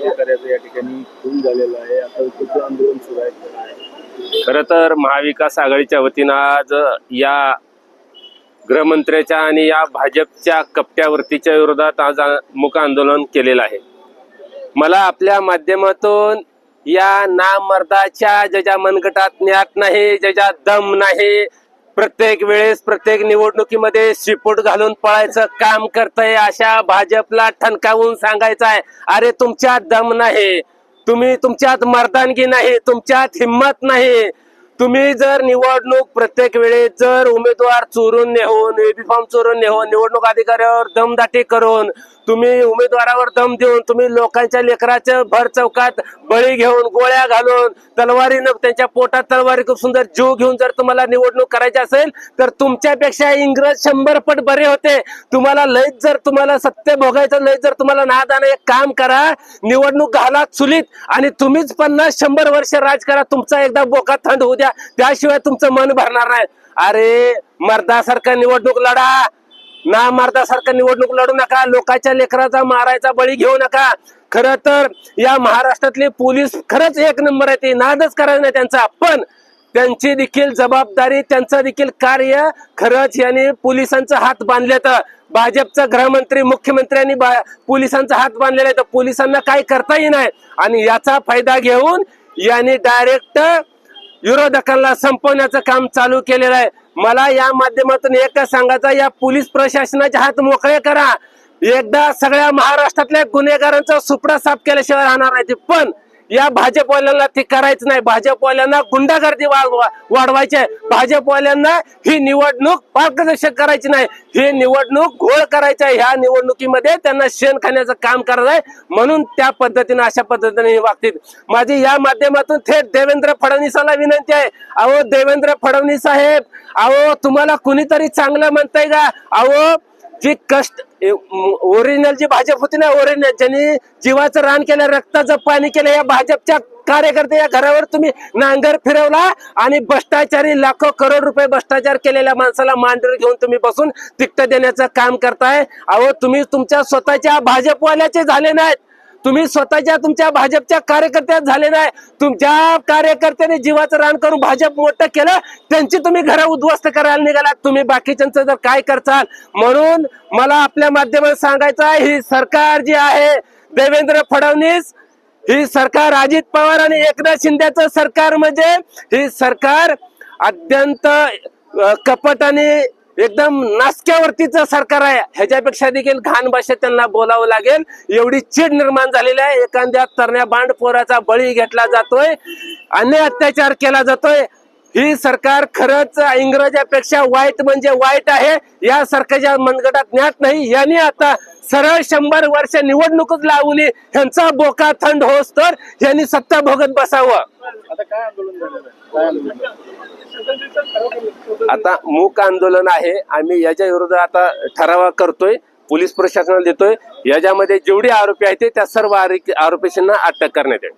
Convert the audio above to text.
पदाधिकाऱ्याचं या ठिकाणी खून झालेला आहे. आता कुठलं आंदोलन सुरू आहे? खरं तर महाविकास आघाडीच्या वतीनं आज या गृहमंत्र्याच्या आणि या भाजपच्या कपट्यावरतीच्या विरोधात आज मूक आंदोलन केलेलं आहे. मला आपल्या माध्यमातून या नामर्दाच्या ज्याच्या मनगटात न्यात नाही, ज्याच्या दम नाही, प्रत्येक वेळेस प्रत्येक निवडणुकीमध्ये शिपूट घालून पळायचं काम करतंय अशा भाजपला ठणकावून सांगायचं आहे, अरे तुमच्यात दम नाही, तुमच्यात मर्दानगी नाही, तुमच्यात हिम्मत नाही. तुम्ही जर निवडणूक प्रत्येक वेळेस जर उमेदवार चोरून नेऊन, एबी फॉर्म चोरून नेऊन, निवडणूक अधिकाऱ्यावर दमदाटी करून, तुम्ही उमेदवारावर दम देऊन, तुम्ही लोकांच्या लेकराच्या भर चौकात बळी घेऊन, गोळ्या घालून, तलवारीनं त्यांच्या पोटात तलवारी खूप सुंदर जीव घेऊन जर तुम्हाला निवडणूक करायची असेल तर तुमच्यापेक्षा इंग्रज 100 पट बरे होते. तुम्हाला लयच जर तुम्हाला सत्य भोगायचं, लयच जर तुम्हाला नादाने एक काम करा, निवडणूक घाला चुलीत आणि तुम्हीच 50-100 वर्ष राज करा. तुमचा एकदा बोका थंड होऊ द्या, त्याशिवाय तुमचं मन भरणार नाही. अरे मर्दासारखं निवडणूक लढा, ना मर्दासारखं निवडणूक लढू नका. लोकांच्या लेकराचा मारायचा बळी घेऊ नका. खरं तर या महाराष्ट्रातले पोलीस खरंच एक नंबर आहे, ते नादच करायचं नाही त्यांचा, पण त्यांची देखील जबाबदारी, त्यांचं देखील कार्य खरंच यांनी पोलिसांचा हात बांधले. तर भाजपचा गृहमंत्री मुख्यमंत्र्यांनी पोलिसांचा हात बांधलेला आहे, तर पोलिसांना काही करताही नाही. आणि याचा फायदा घेऊन यांनी डायरेक्ट विरोधकांना संपवण्याचं काम चालू केलेलं आहे. मला या माध्यमातून एकच सांगायचं, या पोलीस प्रशासनाचे हात मोकळे करा. एकदा सगळ्या महाराष्ट्रातल्या गुन्हेगारांचा सुपडा साफ केल्याशिवाय राहणार नाही. पण या भाजपवाल्यांना ते करायचं नाही. भाजपवाल्यांना गुंडागर्दी वाढवायची आहे. भाजपवाल्यांना ही निवडणूक पारदर्शक करायची नाही, ही निवडणूक घोळ करायची आहे. ह्या निवडणुकीमध्ये त्यांना शेण खाण्याचं काम करायचं आहे, म्हणून त्या पद्धतीने अशा पद्धतीने वागतील. माझी या माध्यमातून थेट देवेंद्र फडणवीसाला विनंती आहे, अहो देवेंद्र फडणवीस साहेब, अहो तुम्हाला कुणीतरी चांगलं म्हणताय का? अहो जी कष्ट ओरिजिनल जी भाजप होती ना, ओरिजिनल ज्यांनी जीवाचं रान केलं, रक्ताचं पाणी केलं, या भाजपच्या कार्यकर्ते या घरावर तुम्ही नांगर फिरवला आणि भ्रष्टाचारी लाखो करोड रुपये भ्रष्टाचार केलेल्या माणसाला मांडीवर घेऊन तुम्ही बसून तिकीट देण्याचं काम करताय. अहो तुम्ही तुमच्या स्वतःच्या भाजपवाल्याचे झाले नाहीत, तुम्ही स्वतःच्या तुमच्या भाजपच्या कार्यकर्त्यात झाले नाही. तुमच्या कार्यकर्त्याने जीवाचं रान करून भाजप मोठं केलं, त्यांची तुम्ही घरं उद्ध्वस्त करायला निघालात. तुम्ही बाकीच्यांचं जर काय करताल, म्हणून मला आपल्या माध्यमातून सांगायचं आहे, ही सरकार जी आहे देवेंद्र फडणवीस, ही सरकार अजित पवार आणि एकनाथ शिंदेचं सरकार, म्हणजे ही सरकार अत्यंत कपट आणि एकदम नासक्यावरतीचं सरकार आहे. ह्याच्यापेक्षा देखील घाण भाषेत त्यांना बोलावं लागेल, एवढी चीड निर्माण झालेली आहे. एखाद्या तरण्या बांडपोराचा बळी घेतला जातोय, अन्याय अत्याचार केला जातोय. ही सरकार खरंच इंग्रजापेक्षा वाईट म्हणजे वाईट आहे. या सरकारच्या मनगटात न्यात नाही. यांनी आता सरळ 100 वर्ष निवडणूकच लावून ह्यांचा बोका थंड होस तर यांनी सत्ता भोगत बसावं. आता काय आंदोलन झालेलं आहे? आता मूक आंदोलन आहे. आम्ही याच्या विरोधात आता ठराव करतोय, पोलीस प्रशासनाला देतोय. याच्यामध्ये जेवढे आरोपी आहेत त्या सर्व आरोपींना अटक करण्यात येईल.